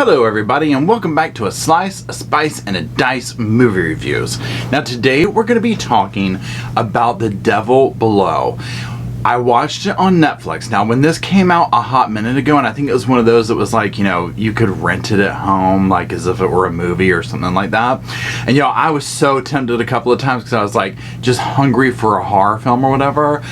Hello everybody, and welcome back to a Slice, a Spice, and a Dice movie reviews. Now today we're going to be talking about The Devil Below. I watched it on Netflix. Now when this came out a hot minute ago, and I think it was one of those that was like, you know, you could rent it at home like as if it were a movie or something like that. And you know, I was so tempted a couple of times because I was like just hungry for a horror film or whatever.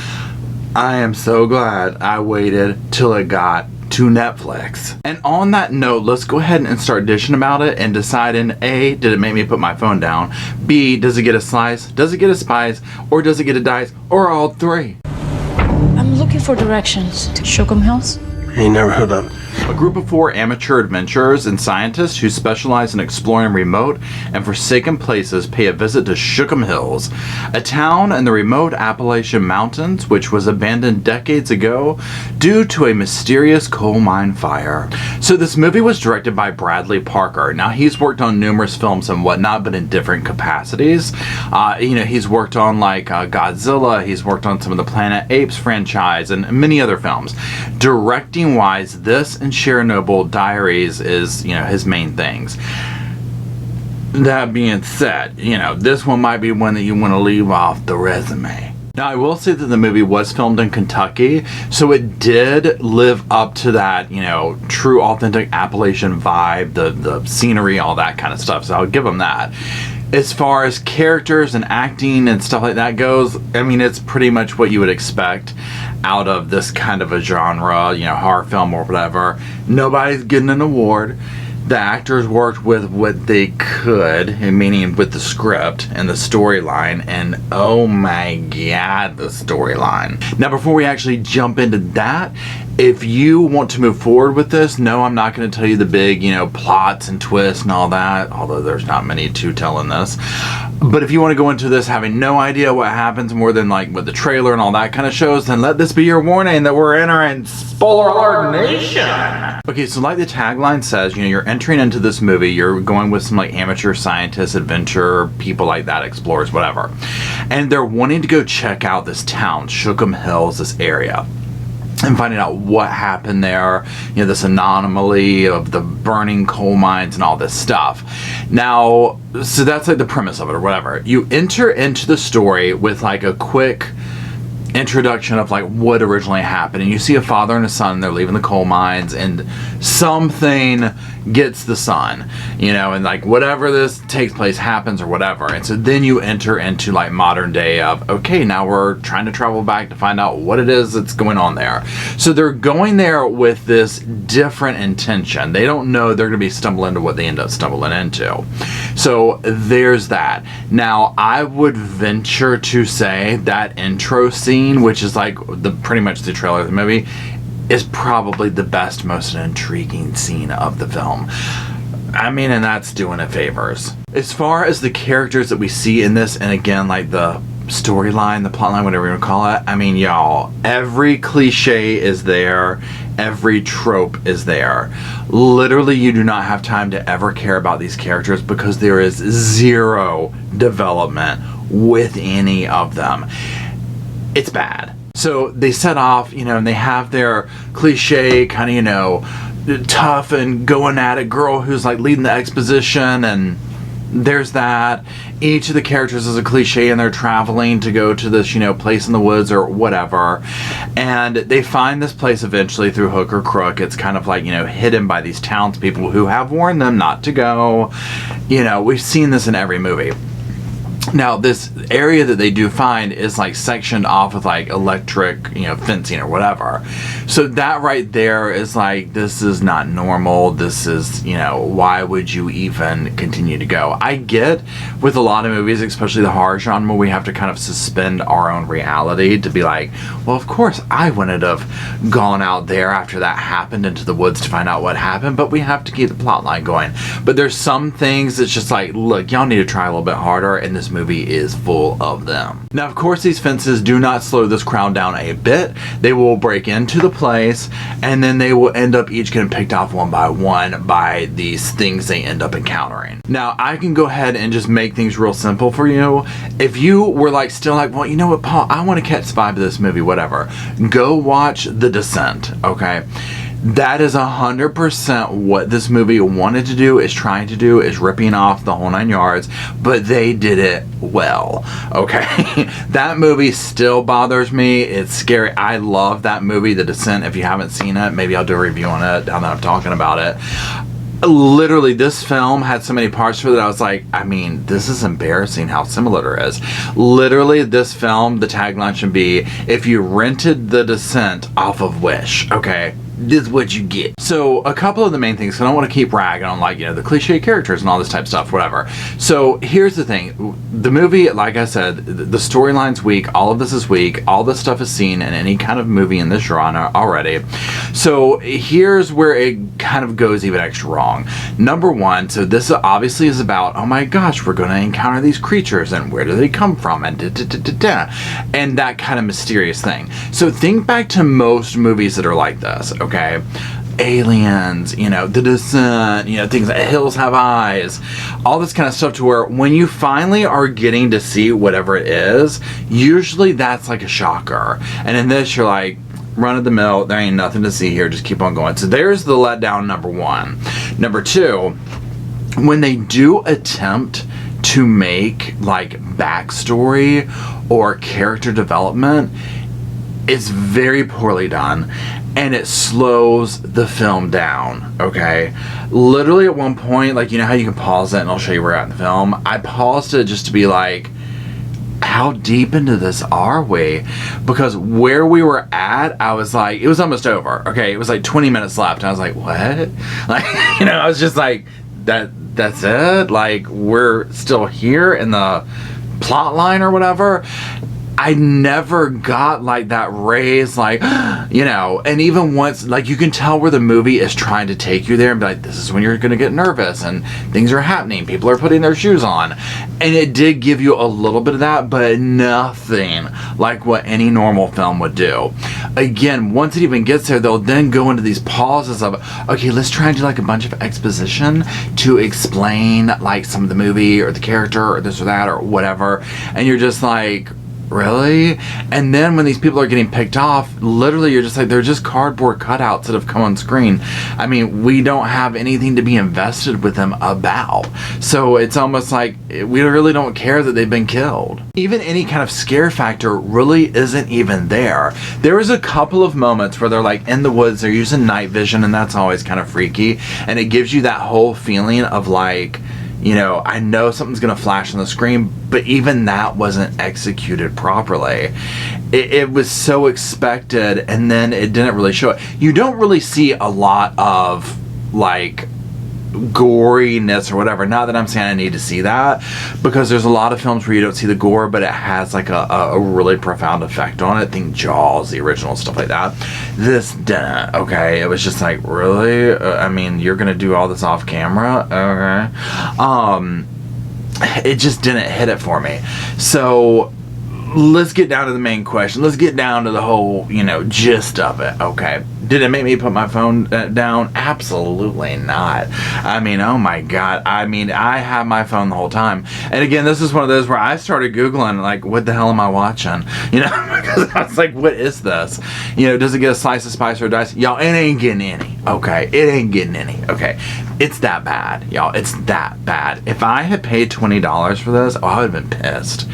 I am so glad I waited till it got to Netflix. And on that note, let's go ahead and start dishing about it and deciding, A, did it make me put my phone down? B, does it get a slice? Does it get a spice? Or does it get a dice? Or all three? I'm looking for directions to Shookham Hills. Ain't never heard of it. A group of 4 amateur adventurers and scientists who specialize in exploring remote and forsaken places pay a visit to Shookham Hills, a town in the remote Appalachian Mountains which was abandoned decades ago due to a mysterious coal mine fire. So this movie was directed by Bradley Parker. Now he's worked on numerous films and whatnot, but in different capacities. You know, he's worked on like Godzilla, he's worked on some of the Planet Apes franchise and many other films. Directing wise, this and Chernobyl Diaries is, you know, his main things. That being said, you know, this one might be one that you want to leave off the resume. Now, I will say that the movie was filmed in Kentucky, so it did live up to that, you know, true, authentic Appalachian vibe, the scenery, all that kind of stuff, so I'll give them that. As far as characters and acting and stuff like that goes, I mean, it's pretty much what you would expect out of this kind of a genre, you know, horror film or whatever. Nobody's getting an award. The actors worked with what they could, meaning with the script and the storyline, and oh my god, the storyline. Now, before we actually jump into that, if you want to move forward with this, no, I'm not going to tell you the big, you know, plots and twists and all that, although there's not many to tell in this. But if you want to go into this having no idea what happens more than like what the trailer and all that kind of shows, then let this be your warning that we're entering spoiler alert nation. Okay, so like the tagline says, you know, you're entering into this movie, you're going with some like amateur scientists, adventure, people like that, explorers, whatever. And they're wanting to go check out this town, Shookham Hills, this area, and finding out what happened there, you know, this anomaly of the burning coal mines and all this stuff. Now, so that's like the premise of it or whatever. You enter into the story with like a quick introduction of like what originally happened, and you see a father and a son, they're leaving the coal mines, and something gets the son, you know, and like whatever this takes place happens or whatever. And so then you enter into like modern day of, okay, now we're trying to travel back to find out what it is that's going on there. So they're going there with this different intention. They don't know they're going to be stumbling into what they end up stumbling into. So there's that. Now I would venture to say that intro scene, which is like the pretty much the trailer of the movie, is probably the best, most intriguing scene of the film. I mean, and that's doing it favors. As far as the characters that we see in this, and again, like the storyline, the plotline, whatever you want to call it, I mean, y'all, every cliche is there, every trope is there. Literally, you do not have time to ever care about these characters because there is zero development with any of them. It's bad. So they set off, you know, and they have their cliche kind of, you know, tough and going at it girl who's like leading the exposition, and there's that. Each of the characters is a cliche, and they're traveling to go to this, you know, place in the woods or whatever, and they find this place eventually through hook or crook. It's kind of like, you know, hidden by these townspeople who have warned them not to go. You know, we've seen this in every movie. Now, this area that they do find is like sectioned off with like electric, you know, fencing or whatever. So that right there is like, this is not normal. This is, you know, why would you even continue to go? I get with a lot of movies, especially the horror genre, we have to kind of suspend our own reality to be like, well, of course I wouldn't have gone out there after that happened into the woods to find out what happened, but we have to keep the plot line going. But there's some things that's just like, look, y'all need to try a little bit harder, and this movie is full of them. Now, of course, these fences do not slow this crowd down a bit. They will break into the place, and then they will end up each getting picked off one by these things they end up encountering. Now, I can go ahead and just make things real simple for you. If you were like still like, well, you know what, Paul, I want to catch the vibe of this movie, whatever, go watch The Descent, okay? That is 100% what this movie wanted to do, is trying to do, is ripping off the whole 9 yards, but they did it well, okay? That movie still bothers me. It's scary. I love that movie, The Descent. If you haven't seen it, maybe I'll do a review on it now that I'm talking about it. Literally, this film had so many parts to it that I was like, I mean, this is embarrassing how similar it is. Literally, this film, the tagline should be, if you rented The Descent off of Wish, okay? This is what you get. So a couple of the main things, 'cause I don't want to keep ragging on, like, you know, the cliche characters and all this type of stuff, whatever. So here's the thing. The movie, like I said, the storyline's weak. All of this is weak. All this stuff is seen in any kind of movie in this genre already. So here's where it kind of goes even extra wrong. Number one, so this obviously is about, oh my gosh, we're going to encounter these creatures and where do they come from and and that kind of mysterious thing. So think back to most movies that are like this, okay? Aliens, you know, The Descent, you know, things like Hills Have Eyes, all this kind of stuff, to where when you finally are getting to see whatever it is, usually that's like a shocker. And in this, you're like, run of the mill, there ain't nothing to see here, just keep on going. So there's the letdown, number one. Number two, when they do attempt to make like backstory or character development, it's very poorly done, and it slows the film down, okay? Literally at one point, like, you know how you can pause it and I'll show you where we're at in the film? I paused it just to be like, how deep into this are we? Because where we were at, I was like, it was almost over, okay? It was like 20 minutes left, and I was like, what? Like, you know, I was just like, that's it? Like, we're still here in the plot line or whatever? I never got like that raise, like, you know, and even once, like, you can tell where the movie is trying to take you there and be like, this is when you're going to get nervous and things are happening. People are putting their shoes on. And it did give you a little bit of that, but nothing like what any normal film would do. Again, once it even gets there, they'll then go into these pauses of, okay, let's try and do like a bunch of exposition to explain like some of the movie or the character or this or that or whatever. And you're just like, really? And then when these people are getting picked off, literally you're just like, they're just cardboard cutouts that have come on screen. I mean, we don't have anything to be invested with them about. So it's almost like we really don't care that they've been killed. Even any kind of scare factor really isn't even there. There was a couple of moments where they're like in the woods, they're using night vision, and that's always kind of freaky. And it gives you that whole feeling of like, you know, I know something's going to flash on the screen, but even that wasn't executed properly. It was so expected, and then it didn't really show it. You don't really see a lot of, like, goriness or whatever. Not that I'm saying I need to see that, because there's a lot of films where you don't see the gore, but it has, like, a really profound effect on it. Think Jaws, the original, stuff like that. This didn't, okay? It was just like, really? I mean, you're gonna do all this off camera? Okay. It just didn't hit it for me. So let's get down to the main question. Let's get down to the whole, you know, gist of it, okay? Did it make me put my phone down? Absolutely not. I mean, oh my God. I mean, I had my phone the whole time. And again, this is one of those where I started Googling, like, what the hell am I watching? You know, because I was like, what is this? You know, does it get a slice of spice or a dice? Y'all, it ain't getting any, okay? It ain't getting any, okay? It's that bad, y'all. It's that bad. If I had paid $20 for this, oh, I would have been pissed.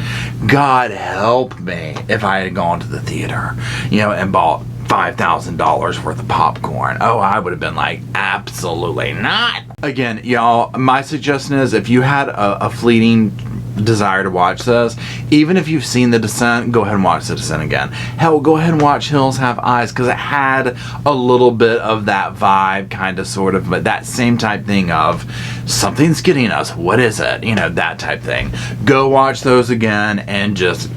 God help me if I had gone to the theater, you know, and bought $5,000 worth of popcorn. Oh, I would have been like, absolutely not. Again, y'all, my suggestion is if you had a fleeting desire to watch this, even if you've seen The Descent, go ahead and watch The Descent again. Hell, go ahead and watch Hills Have Eyes, because it had a little bit of that vibe, kind of, sort of, but that same type thing of something's getting us, what is it? You know, that type thing. Go watch those again and just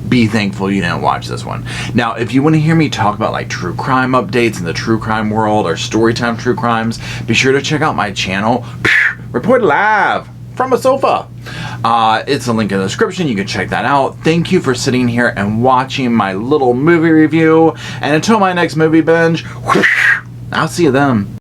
be thankful you didn't watch this one. Now, if you want to hear me talk about like true crime updates in the true crime world or storytime true crimes, be sure to check out my channel, Report Live from a sofa. It's a link in the description. You can check that out. Thank you for sitting here and watching my little movie review. And until my next movie binge, I'll see you then.